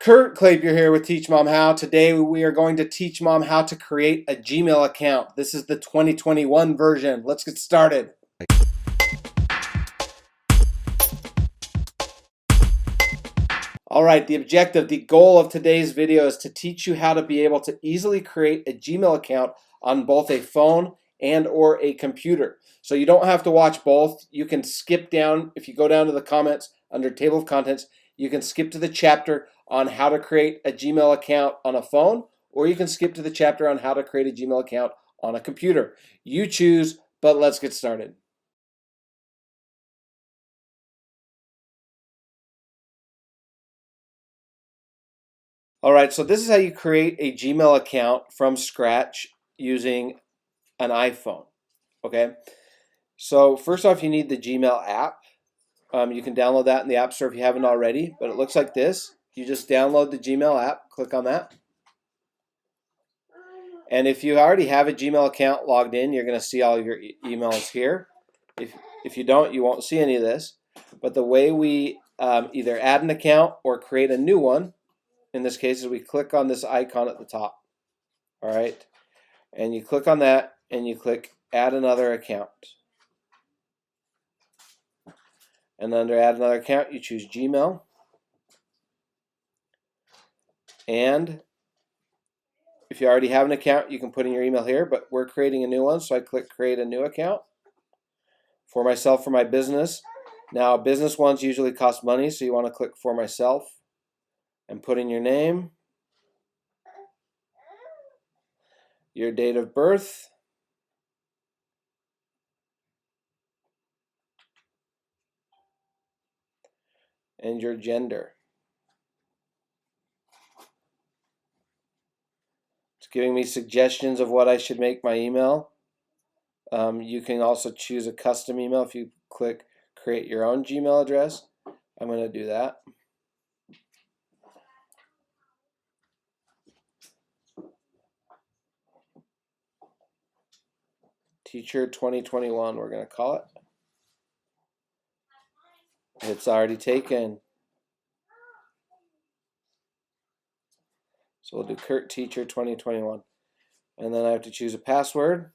Kurt Clapier here with Teach Mom How. Today we are going to teach Mom how to create a Gmail account. This is the 2021 version. Let's get started. Alright, the goal of today's video is to teach you how to be able to easily create a Gmail account on both a phone and or a computer. So you don't have to watch both. You can skip down, if you go down to the comments under table of contents, you can skip to the chapter on how to create a Gmail account on a phone, or you can skip to the chapter on how to create a Gmail account on a computer. You choose, but let's get started. Alright, so this is how you create a Gmail account from scratch using an iPhone. Okay, so first off, you need the Gmail app. You can download that in the App Store if you haven't already, but it looks like this. You just download the Gmail app, click on that. And if you already have a Gmail account logged in, you're going to see all your emails here. If you don't, you won't see any of this. But the way we either add an account or create a new one, in this case, is we click on this icon at the top. All right, and you click on that and you click add another account. And under add another account, you choose Gmail. And if you already have an account, you can put in your email here, but we're creating a new one, so I click create a new account for myself, for my business. Now, business ones usually cost money, so you want to click for myself and put in your name, your date of birth, and your gender. It's giving me suggestions of what I should make my email. You can also choose a custom email if you click create your own Gmail address. I'm going to do that. Teacher 2021, we're going to call it. It's already taken. So we'll do Kurt Teacher 2021. And then I have to choose a password.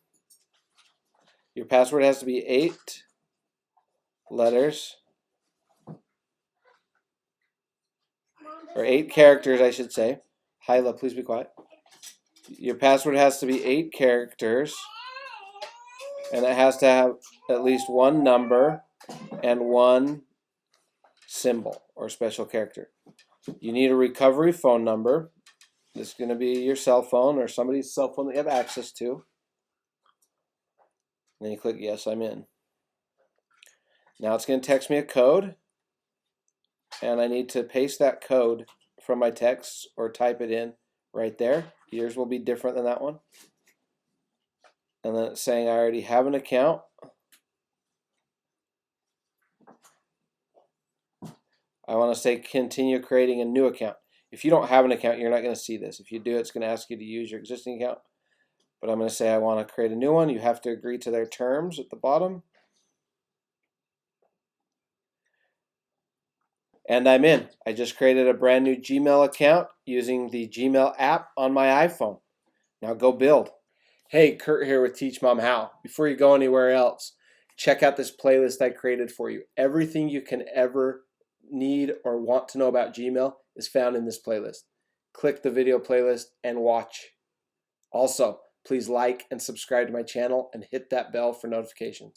Your password has to be 8 letters. Or 8 characters, I should say. Hyla, please be quiet. Your password has to be 8 characters. And it has to have at least one number and one symbol or special character. You need a recovery phone number. This is going to be your cell phone or somebody's cell phone that you have access to. And then you click yes, I'm in. Now it's going to text me a code. And I need to paste that code from my text or type it in right there. Yours will be different than that one. And then it's saying I already have an account. I want to say continue creating a new account. If you don't have an account, you're not going to see this. If you do, it's going to ask you to use your existing account. But I'm going to say I want to create a new one. You have to agree to their terms at the bottom. And I'm in. I just created a brand new Gmail account using the Gmail app on my iPhone. Now go build. Hey, Kurt here with Teach Mom How. Before you go anywhere else, check out this playlist I created for you. Everything you can ever need or want to know about Gmail is found in this playlist. Click the video playlist and watch. Also, please like and subscribe to my channel and hit that bell for notifications.